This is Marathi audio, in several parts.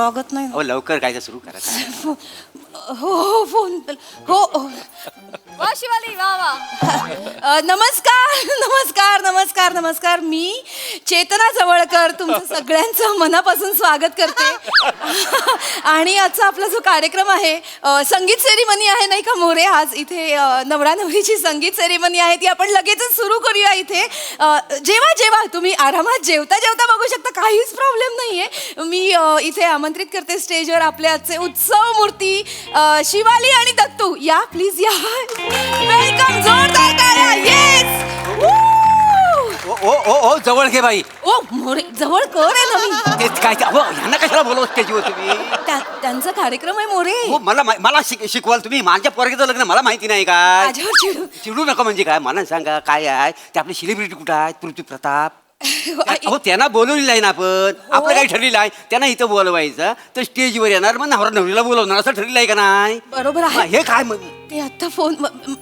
लागत नाही. हो लवकर काय सुरू करा. हो फोन हो. वा शिवाली वा वा. नमस्कार नमस्कार नमस्कार नमस्कार. मी चेतना जवळकर तुमचं सगळ्यांचं मनापासून स्वागत करते. आणि आजचा आपला जो कार्यक्रम आहे संगीत सेरेमनी आहे नाही का मोरे. आज इथे नवरा नवरीची संगीत सेरेमनी आहे ती आपण लगेचच सुरू करूया. इथे जेव्हा जेव्हा तुम्ही आरामात जेवता जेवता बघू शकता, काहीच प्रॉब्लेम नाहीये. मी इथे आमंत्रित करते स्टेजवर आपले आजचे उत्सव मूर्ती शिवाली आणि दत्तू. या प्लीज या. वेलकम. जोरदार टाळ्या. येस. ओ ओ ओ जवळ घे बाई. ओ मोरे जवळ कर आहे ना मी. तेच काय ह्यांना कशाला बोलवत त्याच्यावर तुम्ही. त्यांचा कार्यक्रम आहे मोरे. हो मला शिकवाल तुम्ही. माझ्या पोरगीचं लग्न मला माहिती नाही का. माझ्यावर चिडू नका म्हणजे काय. मला सांगा काय आहे ते. आपले सेलिब्रिटी कुठं आहेत. पृथ्वी प्रताप. हो त्यांना बोलवलेलं आहे ना आपण. आपलं काही ठरलेलं आहे. त्यांना इथं बोलवायचं तर स्टेजवर येणार मग नवरा नवरीला बोलवणार असं ठरलेलं आहे का नाही. बरोबर आहे. हे काय ते आता फोन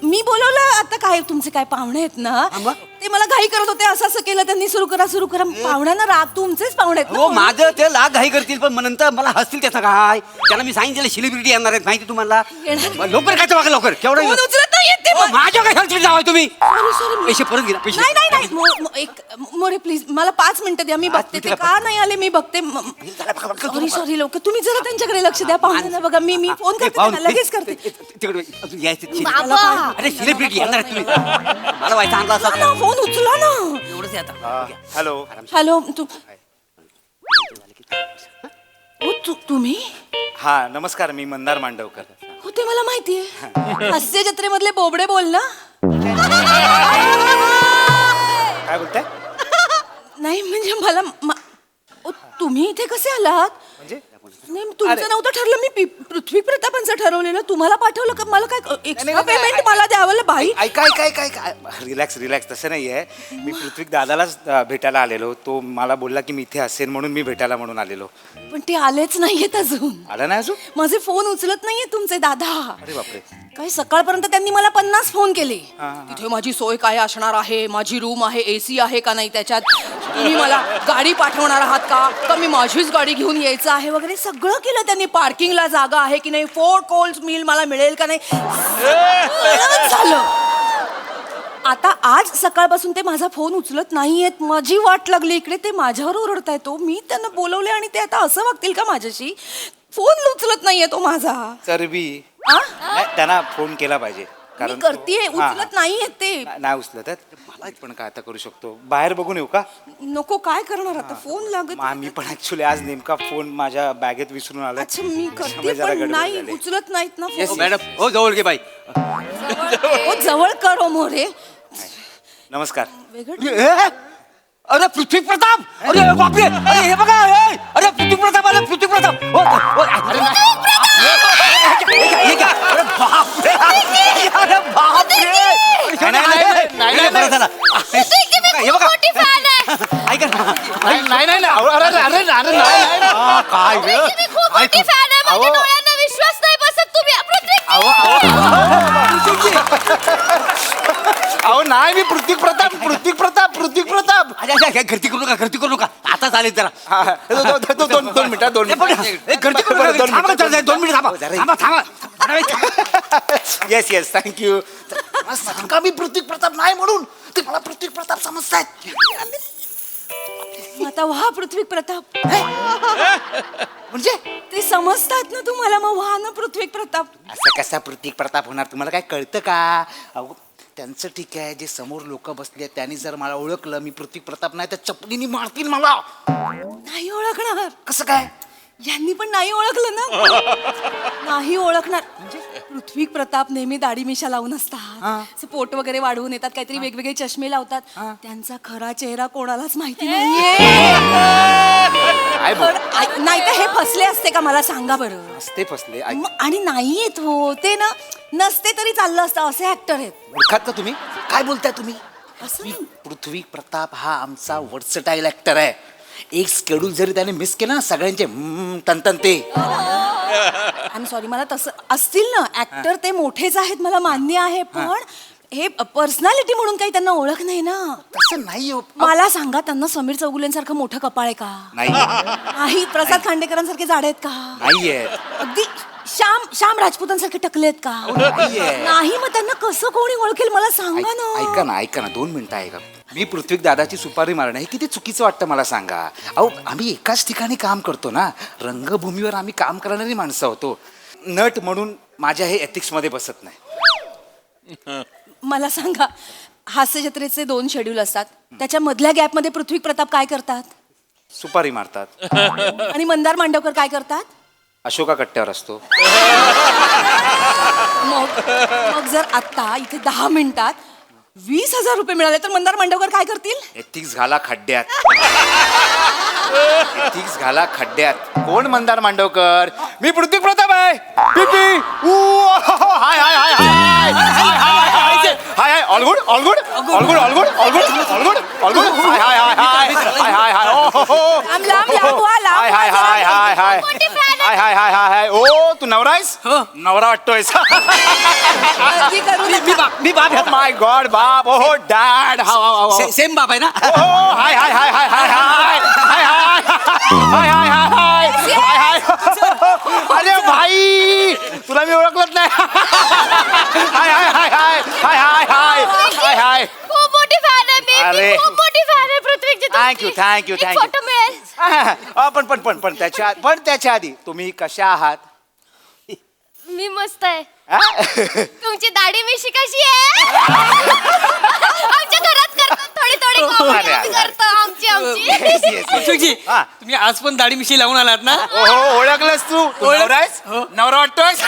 मी बोलवलं. आता काय तुमचे काय पाहुणे आहेत ना ते मला घाई करत होते. असं असं केलं त्यांनी. सुरू करा सुरू करा. पाहुण्यांना राग. तुमचेच पाहुणे आहेत. हो माझं ते लाग घाई करतील पण नंतर मला हसतील त्याचा काय. त्यांना मी सांगितलं सेलिब्रिटी येणार आहेत माहिती तुम्हाला. लवकर काय बघा लवकर. केवढं उचलत नाहीये ते. माझ्या काय हलतील जावा तुम्ही. सॉरी पैसे परत घ्या. पैसे नाही नाही नाही. एक मोरे प्लीज मला 5 मिनिटं द्या. मी बघते ते का नाही आले. मी बघते. सॉरी सॉरी लवकर. तुम्ही जरा त्यांच्याकडे लक्ष द्या. पाहुण्यांना बघा. मी फोन करते त्यांना. लगेच करते. तिकडे अजून यायचं. बाबा. अरे सेलिब्रिटी येणार आहेत तुम्ही. मला व्हायचा आणला असा फोन उचला ना. एवढंच आहे आता. हॅलो हॅलो तुम्ही. हा नमस्कार. मी मंदार मांडवकर. हो ते मला माहितीये. हास्य जत्रेमधले बोबडे बोल ना. काय बोलताय. नाही म्हणजे तुम्ही इथे कसे आलात. म्हणजे नाही तुमचं नव्हतं ठरलं. मी पृथ्वी प्रतापांचं ठरवलेलं. तुम्हाला पाठवलं का. मला काय एक्स्ट्रा पेमेंट मला द्यावं बाई. ऐका ऐका ऐका ऐका. Relax relax. तसं नाही आहे. मी पृथ्वी दादालाच भेटायला आलेलो. तो मला बोलला की मी इथे असेल म्हणून मी भेटायला म्हणून आलेलो. पण ते आलेच नाहीयेत अजून. आला नाही अजून. माझे फोन उचलत नाहीये तुमचे दादा. अरे बापरे. काही सकाळपर्यंत त्यांनी मला 50 फोन केले. तिथे माझी सोय काय असणार आहे. माझी रूम आहे. AC आहे का नाही त्याच्यात. तुम्ही मला गाडी पाठवणार आहात का मी माझीच गाडी घेऊन यायचं आहे वगैरे सगळं केलं त्यांनी. पार्किंगला जागा आहे की नाही. 4 कोर्स मील मला मिळेल का नाही. झालं. आता आज सकाळपासून ते माझा फोन उचलत नाहीयेत. माझी वाट लागली इकडे. ते माझ्यावर ओरडतायत. तो मी त्यांना बोलवले आणि ते आता असं वागतील का माझ्याशी. फोन उचलत नाहीये तो माझा. चरबी. त्यांना फोन केला पाहिजे. मी करतेय. उचलत नाहीयेत ते. नाही उचलत. मला पण काय आता करू शकतो. बाहेर बघून येऊ का. नको काय करणार आता. फोन लागत. मी पण ऍक्च्युली आज नेमका फोन माझ्या बॅगेत विसरून आलो. अच्छा मी करते पण नाही उचलत नाहीत ना हो मॅडम. हो जवळ घे बाई. हो जवळ कर मोरे. नमस्कार. अरे पृथ्वी प्रताप. अरे बापरे. अरे हे बघा. अरे पृथ्वी प्रताप. अरे पृथ्वी प्रताप. अरे बापरे. अरे बापरे. हे बघा. ऐका ना. नाही नाही अरे काय विश्वास नाही बसत. तुम्ही अहो नाही. मी पृथ्वी प्रताप. अरे घरती करू नका. आता चालेल जरा. 2 मिनिटं. 2 मिनिटं. 2 मिनिट थांबा. Yes yes thank you. सांगा मी पृथ्वी प्रताप नाही म्हणून. ते मला पृथ्वी प्रताप समजतायत. आता व्हा पृथ्वी प्रताप. म्हणजे ते समजतात ना तुम्हाला. मग व्हा ना पृथ्वी प्रताप. असं कसा पृथ्वी प्रताप होणार. तुम्हाला काय कळतं का. अहो त्यांचं ठीक आहे. जे समोर लोक बसले त्यांनी जर मला ओळखलं मी पृथ्वी प्रताप नाही तर चपलीनी मारतील मला. नाही ओळखणार. कसं काय. यांनी पण नाही ओळखलं ना. नाही ओळखणार. म्हणजे पृथ्वी प्रताप नेहमी दाढी मिशा लावून असतात. पोट वगैरे वाढवून येतात. काहीतरी वेगवेगळे चष्मे लावतात. त्यांचा खरा चेहरा कोणालाच माहिती नाहीये. नाही तर हे फसले असते का मला सांगा बरं. असते फसले. आणि नाहीयेत. हो ते ना नसते तरी चाललं असतं. असे ऍक्टर आहेत. ओळखात का तुम्ही. काय बोलताय तुम्ही. असं पृथ्वी प्रताप हा आमचा वर्सटाईल ऍक्टर आहे. एक स्केड्यूल जरी त्याने मिस केलं ना सगळ्यांचे तन ते. I am sorry. मला तसं असतील ना ऍक्टर ते मोठेच आहेत मला मान्य आहे. पण हे पर्सनॅलिटी म्हणून काही त्यांना ओळख नाही ना. तसं नाही हो. मला सांगा, त्यांना समीर चौगुलेंसारखं मोठं कपाळ आहे का? नाही नाही. प्रसाद खांडेकरांसारखे जाडे आहेत का? नाहीये. अगदी श्याम राजपूतांसारखे टकले आहेत का? नाहीये. नाही. मग त्यांना कसं कोणी ओळखेल मला सांगा ना. ऐका ना 2 मिनिटं ऐका. मी पृथ्वी दादाची सुपारी मारणं हे किती चुकीचं वाटतं मला सांगा. अहो आम्ही एकाच ठिकाणी काम करतो ना, रंगभूमीवर आम्ही काम करणारी माणसं होतो. नट म्हणून माझ्या हे एथिक्स मध्ये बसत नाही. मला सांगा, हास्य जत्रेचे 2 शेड्यूल असतात, त्याच्या मधल्या गॅपमध्ये पृथ्वी प्रताप काय करतात? सुपारी मारतात. आणि मंदार मांडवकर काय करतात? अशोका कट्ट्यावर असतो. मग जर आता इथे 10 मिनिटात 20,000 रुपये मिळाले तर मंदार मांडवकर काय करतील? एथिक्स घाला खड्ड्यात. एथिक्स घाला खड्ड्यात. कोण मंदार मांडवकर? मी पृथ्वी प्रताप आहे. पिपी hi hi hi hi hi hi all good all good all good all good all good all good all good hi hi hi hi hi hi hi ओ लांब व्हा, लांब हाय हाय व्हा हाय जरा. हाय hi hi hi hi hi hi ओ तू नवरा आहेस? नवरा वाटतोयस. गर्दी करू नका. मी बाप ह्याचा. माय गॉड बाप. ओहो डॅड. सेम बाप आहे ना. ओहो हाय hi hi hi hi hi hi hi hi hi hi hi हाय. अरे भाई तुला मी ओळखलंच नाही. हाय hi hi hi hi hi hi hi हाय. खूप मोठी फॅन आहे मी. अरे. मी खूप मोठी फॅन आहे पृथ्वीची तुमची. थँक्यू एक फोटो मिळेल? पण त्याच्या आधी तुम्ही कशा आहात? मी मस्त आहे. हा? तुमची दाढी मिशी कशी आहे? आमच्या घरात करतात थोडी थोडी अरे, अरे, करतो आमची Yes, yes, yes. अशोकजी, हा. तुम्ही आज पण दाढी मिशी लावून आलात ना? ओहो ओळखलंस तू? तू नवरा आहेस? नवरा वाटतोयस?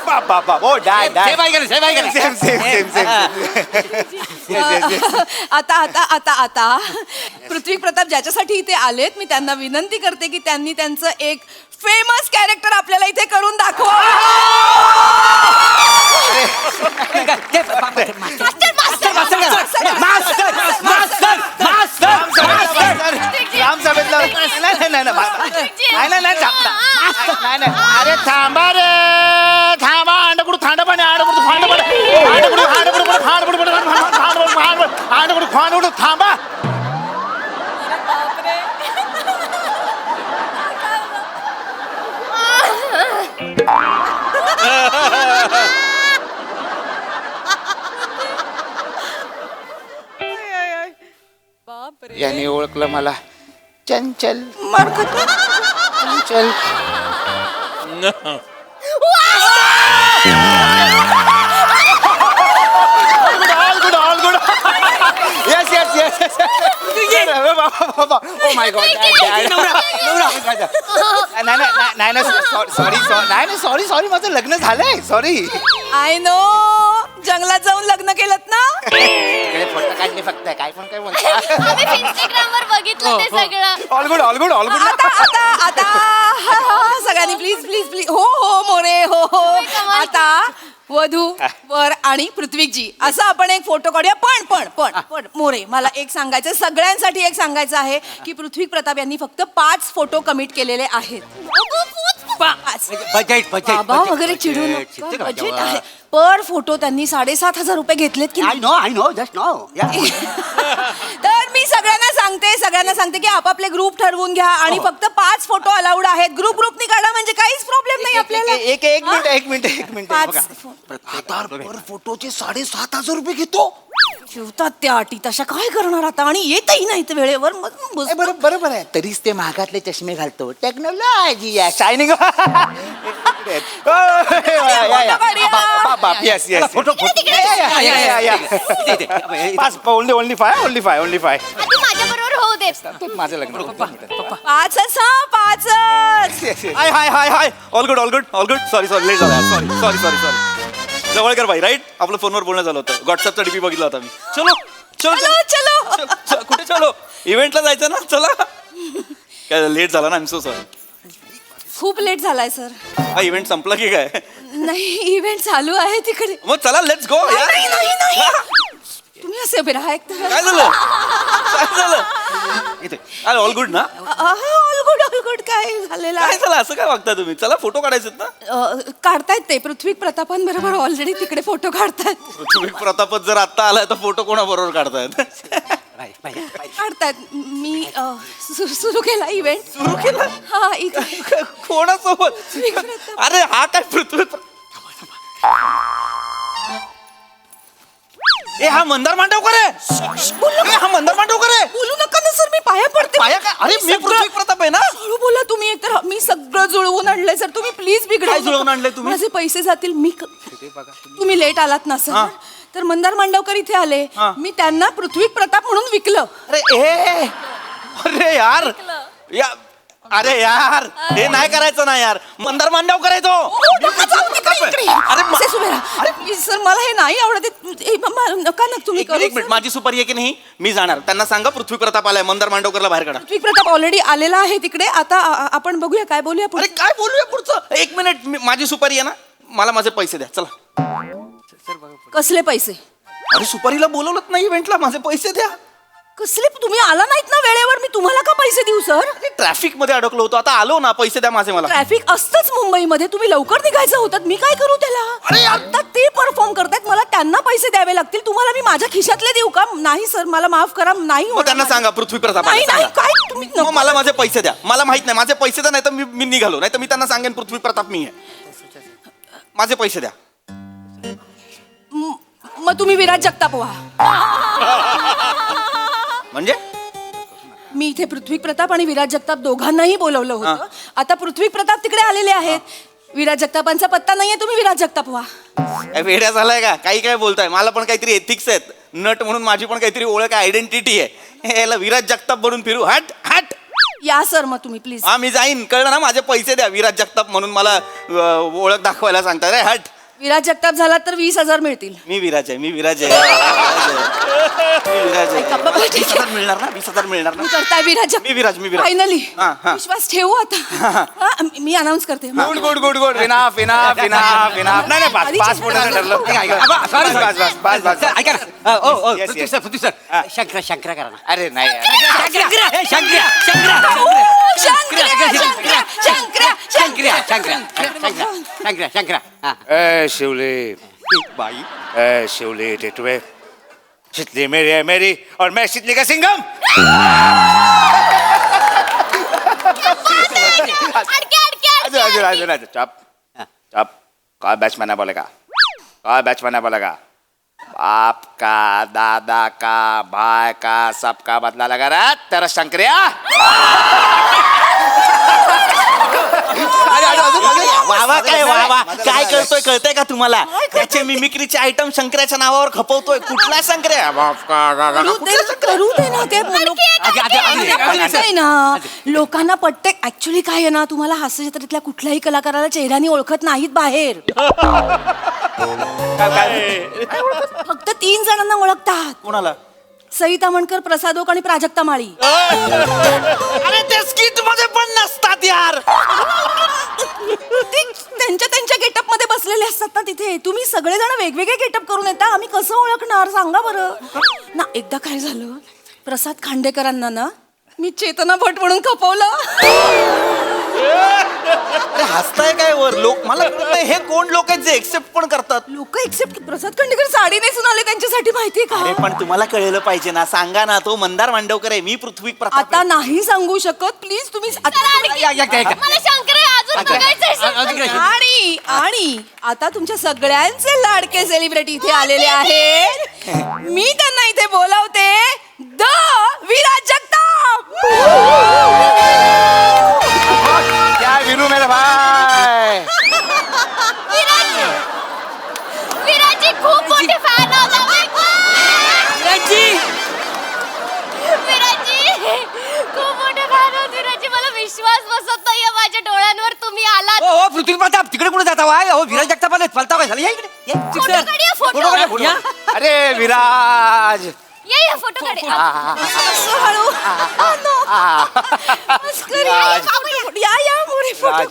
बाप बाप बाप. ओ डॅड डॅड. सेम आहे का? सेम आहे का? Same same same same. आता पृथ्वी प्रताप ज्याच्यासाठी इथे आलेत, मी त्यांना विनंती करते की त्यांनी त्यांचं एक फेमस कॅरेक्टर आपल्याला इथे करून दाखवा. अरे थांबा रे थांबा. अंडकुड थांड पाणी अंडकुड थांड पाणी अंडकुड थांबा. याने ओळखलं मला. चंचल चंचल. All good all good. Yes yes yes. Oh my God sorry sorry माझं लग्न झालंय. सॉरी. I know. जंगलात जाऊन लग्न केलं ना? फोटो काढले फक्त. काय पण काय म्हणतो. आम्ही इंस्टाग्रामवर बघितलं ते सगळं. All good all good all good. आता सगळ्यांनी प्लीज प्लीज प्लीज. हो मोरे हो. आता वधू वर आणि पृथ्वीजी असं आपण एक फोटो काढूया. पण मोरे, मला एक सांगायचं, सगळ्यांसाठी एक सांगायचं आहे की पृथ्वी प्रताप यांनी फक्त 5 फोटो कमिट केलेले आहेत. 5. बाबा वगैरे चिडू नका. बजेट आहे. पर फोटो त्यांनी 7,500 रुपये घेतलेत की आय नो जस्ट नो. तर मी सगळ्यांना सांगते की आपापले ग्रुप ठरवून घ्या आणि फक्त 5 फोटो अलाउड आहेत. ग्रुपनी काढा म्हणजे काहीच प्रॉब्लेम नाही आपल्याला. एक मिनिट 5 फोटोचे 7,500 रुपये घेतो. शिवतात त्या अटी तशा काय करणार आता. आणि येतही नाही तर वेळेवर. बरोबर आहे. तरीच ते महागातले चष्मे घालतो. Technology shining. Yes yes. Photo only five तू माझ्या बरोबर होऊ दे. माझं लग्न. 5च. Hi hi hi hi. All good all good all good. Sorry late झाला. सॉरी जवळकर भाई राईट. आपलं फोनवर बोलणं झालं होतं. व्हॉट्सअपचा डीपी बघितला होता मी. चलो कुठे चलो? इव्हेंटला जायचं ना. चला. काय लेट झाला ना. I am so sorry. खूप लेट झालाय सर. हा इव्हेंट संपला की काय? नाही, इव्हेंट चालू आहे तिकडे. मग चला लेट्स गो यार. नाही. तुम्ही असे उभे राहा एक तर. काय झालं? अरे ऑल गुड ना. ऑल गुड ऑल गुड काय झालेलं काय आहे? झालं असं काय वागता तुम्ही? चला फोटो काढायचे ना. काढतायत ते पृथ्वी प्रतापांबरोबर ऑलरेडी तिकडे फोटो काढतायत. तुम्ही प्रतापच जर आत्ता आलाय तर फोटो कोणाबरोबर काढतायत? काढतायत. मी सुरू केला इव्हेंट. सुरू केलं? हा इथे कोणासोबत? अरे हा काय पृथ्वी ए हा मंदार मांडवकर आहे. हा मंदार मांडवकर आहे. बोलू नका ना सर, मी पाया पडते. पाया काय? अरे मी पृथ्वी प्रताप आहे ना. हळू बोला तुम्ही. एकतर मी सगळं जुळवून आणलंय सर, तुम्ही प्लीज बिघडा. काय जुळवून आणलंय तुम्ही? माझे पैसे जातील. तुम्ही लेट आलात ना सर, तर मंदार मांडवकर इथे आले. मी त्यांना पृथ्वी प्रताप म्हणून विकलं. अरे यार अरे यार हे नाही करायचं ना यार. मंदार मांडव करायचो. अरे सर मला हे नाही आवडत. नका ना तुम्ही एक मिनिट माझी सुपारी आहे की नाही. मी जाणार. त्यांना सांगा पृथ्वी प्रताप आलाय. मंदार मांडवकरला बाहेर काढा. पृथ्वी प्रताप ऑलरेडी आलेला आहे तिकडे. आता आपण बघूया काय बोलूया अरे काय बोलूया पुढचं. एक मिनिट माझी सुपारी आहे ना. मला माझे पैसे द्या चला. कसले पैसे? अरे सुपारीला बोलवलं नाही इव्हेंटला. माझे पैसे द्या. कसले? तुम्ही आला नाहीत ना वेळेवर. मी तुम्हाला का पैसे देऊ सर? ट्रॅफिक मध्ये अडकलो होतो. आता आलो ना. पैसे द्या माझे मला. ट्रॅफिक असतंच मुंबईमध्ये. तुम्ही लवकर निघायचं होतं. मी काय करू त्याला? अरे यार. आता ते परफॉर्म करतायत. मला त्यांना पैसे द्यावे लागतील. तुम्हाला मी माझ्या खिशातले देऊ का? नाही सर मला माफ करा. नाही मग होणार त्यांना माझं. सांगा पृथ्वी प्रताप नाही आलाय, नाही सांगा. काय तुम्ही मग मला माझे पैसे द्या. मला माहित नाही. माझे पैसे द्या नाही तर मी निघालो. नाही तर मी त्यांना सांगेन पृथ्वी प्रताप मी आहे. माझे पैसे द्या. मग तुम्ही विराज जगताप व्हा. म्हणजे मी इथे पृथ्वी प्रताप आणि विराज जगताप दोघांनाही बोलवलं होतं. आता पृथ्वी प्रताप तिकडे आलेले आहेत. विराज जगतापांचा पत्ता नाहीये. तुम्ही विराज जगताप व्हा. काय वेड्या झालाय का? काही काय बोलताय. मला पण काहीतरी एथिक्स आहेत. नट म्हणून माझी पण काहीतरी ओळख आहे. आयडेंटिटी आहे. याला विराज जगताप बनून फिरू. हट हट. या सर मग तुम्ही प्लीज. हा मी जाईन. कळलं ना. माझे पैसे द्या. विराज जगताप म्हणून मला ओळख दाखवायला सांगता रे. हट. विराज जगताप झाला तर 20,000 मिळतील. मी विराज आहे. मी विराज आहे. मी विराज आहे. ऐका, बाबा, ठीक आहे. 20,000 मिळणार ना. 20,000 मिळणार ना. मी करताय विराज मी विराज. फायनली हा, हा. विश्वास ठेवू आता. मी अनाऊन्स करते. Good good good good. Enough enough enough enough. नाही नाही आधी पाच मिनिटाचं ठरलं. बस बस बस. ऐका ना. ओ Yes, पृथ्वी yes. सर पृथ्वी सर. शंकरा करा ना. अरे नाही यार. शंकर्या हा. ए शिवले बाई ए शिवले टेटवे. शीतली मेरी है मेरी और मैं शीतली का सिंघम. अडके अजून चप चप. काय बॅट्समॅन बोलेगा. काय बॅट्समॅन बोलेगा. बाप का दादा का भाई का सबका बदला लगा रहा तेरा शंकरिया. वावा काय वावा काय करतोय कळतंय का तुम्हाला? त्याचे मिमिक्रीचे आयटम शंकराच्या नावावर खपवतोय. कुठला शंकर्या? बाप का करू दे ना ते. पटतंय ना लोकांना. पटते ऍक्च्युली काय आहे ना, तुम्हाला हास्य चित्रातल्या कुठल्याही कलाकाराला चेहऱ्याने ओळखत नाहीत बाहेर. फक्त 3 जणांना ओळखतात. कोणाला? सई तामणकर, प्रसाद ओक आणि प्राजक्ता माळी. अरे ते स्किट मध्ये पण नसतात यार. ते त्यांच्या गेटअप मध्ये बसलेले असतात ना तिथे. तुम्ही सगळेजण वेगवेगळे गेटअप करून येता. आम्ही कसं ओळखणार सांगा बरं ना. एकदा काय झालं, प्रसाद खांडेकरांना ना मी चेतना भट म्हणून खपवलं. अरे हसताय काय वर? लोक मला कळत नाही हे कोण लोक आहेत जे एक्सेप्ट पण करतात. लोक एक्सेप्ट. प्रसाद खांडेकर साडी नेसून आले त्यांच्यासाठी माहितीये अरे का? पण तुम्हाला कळलं पाहिजे ना. सांगा ना. तो मंदार मांडवकर आहे. मी पृथ्वी प्रताप आता नाही सांगू शकत प्लीज तुम्ही. मला शंकर अजून बघायचंय. आणि आता तुमच्या सगळ्यांचे लाडके सेलिब्रिटी इथे आलेले आहेत. मी त्यांना इथे बोलवते. द विराज जगताप. क्या वीरू मेरे भाई. विराजी खूप मोठे फॅन आहोत आम्ही. विराजी खूप मोठे फॅन आहोत. विराजी मला विश्वास बसत नाहीये माझ्या डोळ्यांवर. तुम्ही आलात. ओ पृथ्वी प्रताप तिकडे कुठे जाता वाय? हो विराज जगताप आले. चालता काय झालं? या इकडे. फोटो काढूया, फोटो. या. अरे विराज. ये फोटो काढूया. असं हळू. मस्करी. या मोरे फोटो.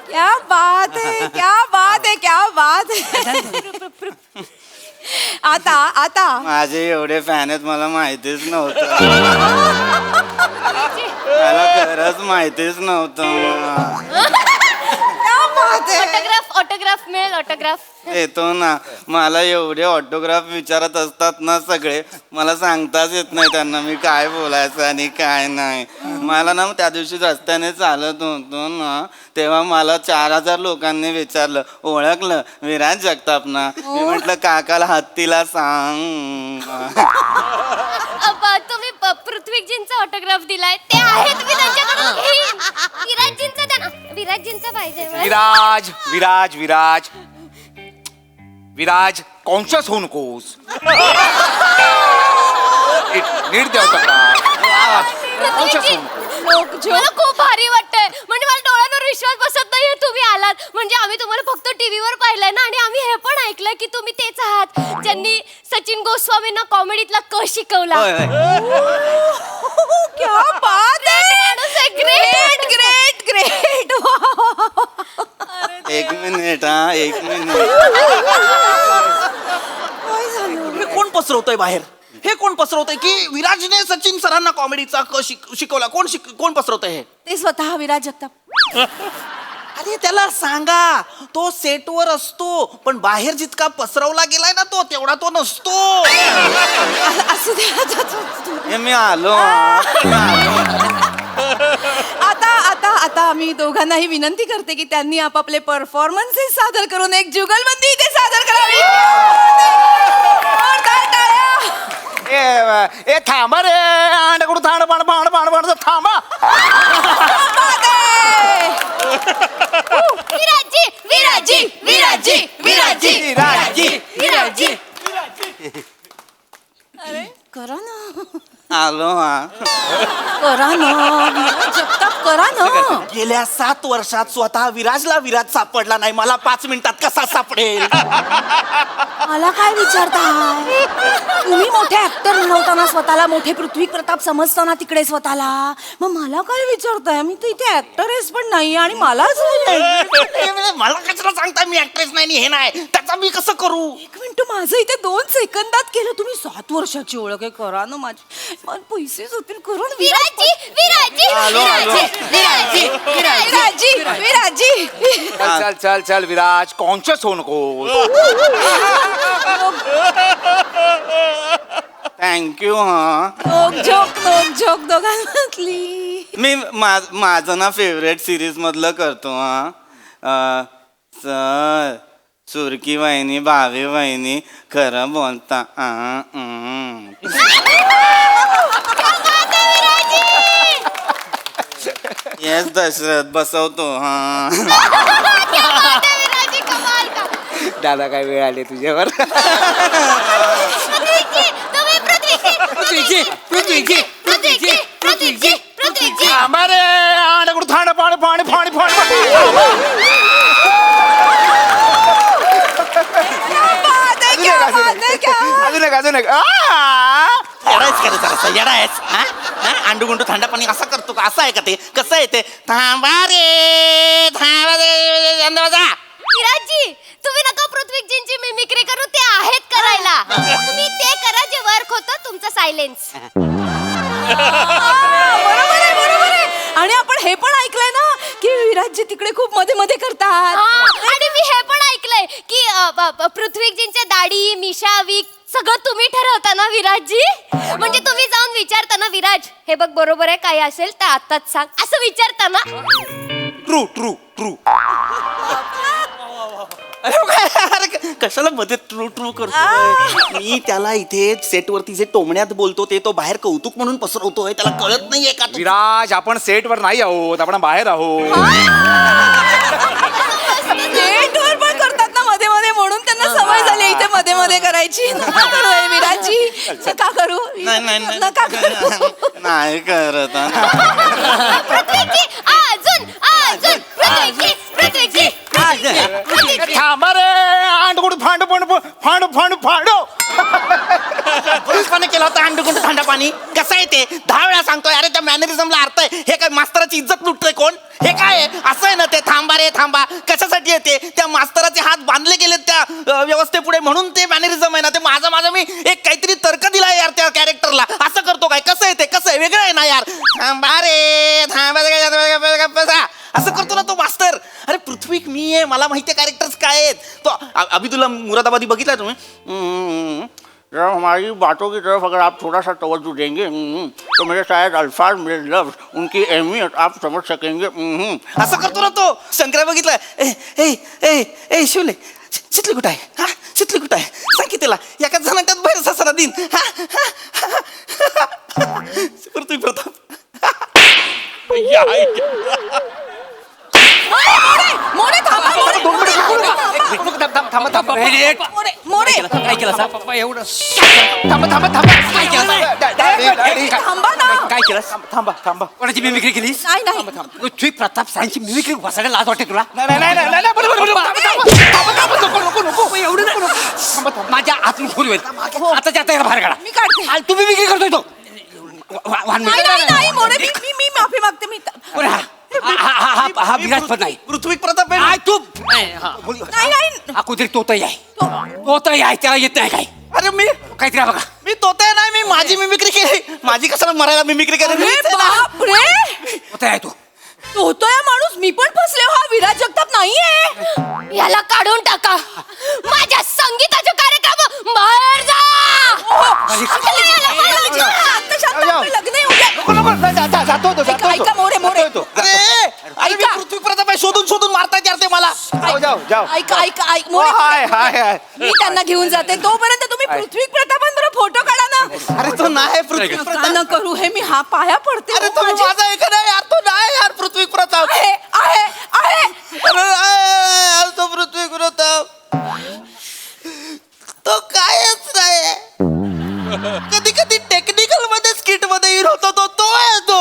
क्या बात है, क्या बात है, क्या बात है. आता आता माझे एवढे फॅन आहेत मला माहितीच नव्हतं. मला खरंच माहितीच नव्हतं. ऑटोग्राफ मिळेल ऑटोग्राफ. येतो ना. मला एवढे ऑटोग्राफ विचारत असतात ना सगळे, मला सांगताच येत नाही त्यांना मी काय बोलायचं आणि काय नाही. मला ना त्या दिवशी रस्त्याने चालत होतो ना, तेव्हा मला 4000 लोकांनी विचारलं, ओळखलं विराज जगताप ना. मी म्हटलं काकाला हत्तीला सांग. तुम्ही पृथ्वीजींचा ऑटोग्राफ दिलाय ते आहेत मी त्यांच्याकडून घेईन. विराजजींचा द्या ना. विराजजींचा पाहिजे मला. विराज विराज विराज विराज कॉन्शियस होऊ नकोस. नीट द्या पृथ्वीजी, मला खूप भारी वाटतंय. म्हणजे मला डोळ्यांवर विश्वास बसत नाहीये तुम्ही आलात. म्हणजे आम्ही तुम्हाला फक्त टीव्हीवर पाहिलंय ना, आणि आम्ही हे पण ऐकलंय की तुम्ही तेच आहात ज्यांनी सचिन गोस्वामींना कॉमेडीतला क शिकवला. होय, होय. क्या बात आहे. Great great great. एक मिनिट हा, एक मिनिट. हे कोण पसरवतोय बाहेर? हे कोण पसरवतंय की विराजने सचिन सरांना कॉमेडीचा शिकवला? कोण पसरवतंय हे? ते स्वतः विराज जगताप. अरे त्याला सांगा, तो सेटवर असतो पण बाहेर जितका पसरवला गेलाय ना तो तेवढा तो नसतो. असू दे. हे मी आलो. आता आता आता आम्ही दोघांनाही विनंती करते की त्यांनी आपापले परफॉर्मन्सेस सादर करून एक जुगलबंदी इथे सादर करावी. जोरदार टाळ्या. ए थांबा रे. अंडकडून थांड पाण पाण पाण पाण थांबा. विराजी विराजी विराजी विराजी विराजी. विराजी. करा ना. आलो हा. करा ना विराज जगताप, करा ना. गेल्या 7 वर्षात स्वतः विराजला विराज सापडला नाही, मला 5 मिनिटात कसा सापडेल? मला काय विचारताय? तुम्ही मोठे ऍक्टर म्हणवताना स्वतःला, मोठे पृथ्वी प्रताप समजताना तिकडे स्वतःला, मग मला काय विचारताय? मी तर इथे ऍक्टरेस पण नाही आणि मलाच मला कशाला सांगताय मी ऍक्ट्रेस नाही हे नाही, त्याचा मी कसं करू? एक मिनिट, माझं इथे 2 सेकंदात केलं. तुम्ही 7 वर्षाची ओळख आहे. करा ना. माझे पैसे होतील. करू ना. विराजी विराजी विराजी विराजी विराजी. चल चल चल चल विराज, कॉन्शियस होऊ नको. थँक्यू हा. नोक झोक दोघांमधली. मी माझं ना फेवरेट सिरीज मधलं करतो हा. सर सुरकी वहिनी, भावी वहिनी खरं बोलता. येस दशरथ बसवतो हा. विराजी कमाल का. दादा काय वेळ आली तुझ्यावर. तुम्ही पृथ्वीजी पृथ्वीजी पृथ्वीजी पृथ्वीजी पृथ्वीजी. आंबारे अंडकडून थांड पाणी पाणी पाणी पाणी. अजून एक अजून एक. अंडू गुंडू थंड पाणी असं करतो का? असं आहे का ते? कसं आहे ते? थांबा रे थांबा रे. विराजी, तुम्ही नका पृथ्वीजींची मिमिक्री करू. ते आहेत करायला. तुम्ही ते करा जे वर्क होतं तुमचं सायलेन्स. बरोबर आहे, बरोबर आहे. आणि आपण हे पण ऐकलंय ना की विराजजी तिकडे खूप मध्ये मध्ये करतात. आणि मी हे पण ऐकलंय की पृथ्वीजींच्या दाढी मिशा विक सगळं तुम्ही ठरवता ना विराजजी. म्हणजे तुम्ही जाऊन विचारता ना, विराज हे बघ बरोबर आहे, काही असेल तर आताच सांग, असं विचारता ना. True true true. अरे कशाला मध्ये ट्रू ट्रू करतोय? मी त्याला इथे सेटवरती जे टोमण्यात बोलतो ते तो बाहेर कौतुक म्हणून पसरवतोय. त्याला कळत नाहीये का? विराज आपण सेटवर नाही आहोत, आपण बाहेर आहोत. डेटवर पण करतात ना मध्ये मध्ये, म्हणून त्यांना सवय झाली इथे मध्ये मध्ये करायची. नका करू हे विराजजी, नका करू. नका करू. नाही करत हा. पृथ्वीजी अजून अजून पृथ्वीजी पृथ्वीजी पृथ्वीजी. थांबा रे अंडकुड फांड फांड फांड फांड फांडो. पुरुषपणे केला होता अंडू गुंडू थंड पाणी. कसं आहे ते? 10 वेळा सांगतोय. अरे त्या मॅनरिझमला अर्थ आहे. हे काय मास्तराची इज्जत लुटतोय कोण? हे काय आहे? असं आहे ना ते थांबा रे थांबा कशासाठी येते? त्या मास्तराचे हात बांधले गेलेत त्या व्यवस्थेपुढे म्हणून ते मॅनरिझम आहे ना. ते माझा मी एक काहीतरी तर्क दिलाय यार त्या कॅरेक्टरला. असं करतो काय? कसं आहे ते? कसं आहे? वेगळं आहे ना यार. थांबा रे थांबा असं करतो ना तो मास्तर. अरे पृथ्वी मी आहे, मला माहिती आहे कॅरेक्टर्स काय आहेत. तो अभिदुल्ला मुरादाबादी बघितलाय तुम्ही? जब हमारी बातों की तरफ अगर आप थोड़ा सा तवज्जो देंगे तो मेरे शायद अल्फाज मेरे लफ्ज उनकी अहमियत आप समझ सकेंगे. असं करतो ना तो. शंकरा बघितलं. ए ए ए शिवले शितली कुठं आहे? हा शितली कुठं आहे? सांग की तिला एका जणांच्यात बाहेर ससरा दिन. पृथ्वी प्रताप. मोरे थांबा, थांबा. मोरे काय केलं असा? पप्पा एवढं काय केलं? थांबा ना. काय केलं? थांबा. कोणाची मिमिक्री केलीस? नाही पृथ्वी प्रताप सायन्सची मिमिक्री बसायला लाज वाटते तुला? नाही बरोबर माझ्या आतून फुल होईल. आता आता बाहेर काढा. मी काढते. आणि तुम्ही मिमिक्री करतोय तो. वाहन नाही मोरे मी माफी मागते. मी हा विराजपद नाही. पृथ्वी प्रताप आहे. काय तू नाही हा कुठे तोताई आहे. तोताई आहे त्याला येत नाही काय. अरे मी काहीतरी बघा. मी तोते नाही. मी माझी मिमिक्री केली. माझी कशाला मरायला मिमिक्री केली? बापरे तोताई आहे तू. तो होतोय माणूस. मी पण फसले. हा विराज जगताप नाहीये. याला काढून टाका. माझ्या संगीताच्या कार्यक्रम बाहेर जा. शांत लग्न येऊ द्या. ऐका मोरे अरे अरे मी पृथ्वी प्रताप आहे. शोधून मारतायत यार ते मला. जाऊ ऐका मोरे हाय. मी त्यांना घेऊन जाते. तोपर्यंत तुम्ही पृथ्वी प्रतापांबरोबर फोटो काढा ना. अरे तो नाही पृथ्वी का प्रताप. न करू हे मी हा पाया पडते. अरे हो, तुम्ही माझी- माझा ऐका नाही यार. तो नाही यार पृथ्वी प्रताप. आहे अरे यार तो पृथ्वी प्रताप तो कायच नाही. कधी टेक्निकल मध्ये स्किट मध्ये हिरो होतो तो आहे तो.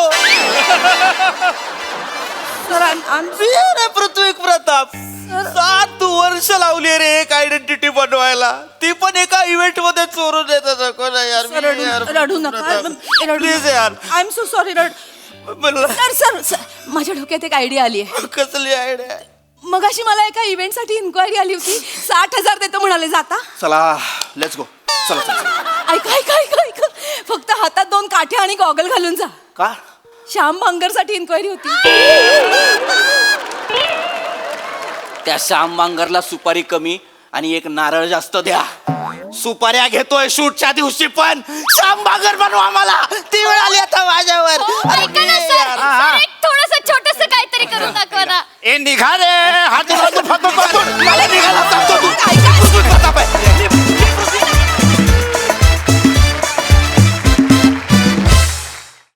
सर मी रे पृथ्वी प्रताप. 7 वर्ष लावली रे एक आयडेंटिटी बनवायला. ती पण एका इव्हेंट मध्ये चोरून येतात. कोण आहे यार? मी यार. रडू नका. प्लीज यार. I am so sorry. म्हणलं सर माझ्या डोक्यात एक आयडिया आली आहे. कसली आयडिया? मगाशी मला एका इव्हेंट साठी इन्क्वायरी आली होती. 60,000 देतो म्हणाले. जाता? चला लेट्स गो. चला ऐका फक्त हातात 2 काठे आणि गॉगल घालून जा. का? श्याम भांगर साठी इन्क्वायरी होती. त्या श्याम बांगरला सुपारी कमी आणि एक नारळ जास्त द्या. सुपाऱ्या घेतोय शूटच्या दिवशी पण श्याम बांगर बनवा मला. ती वेळ आली आता माझ्यावर. अरे ऐका ना सर. सर, एक थोडंसं छोटंसं काहीतरी करून दाखवा ना. ए निघा रे. हात मला निघाला सांगतो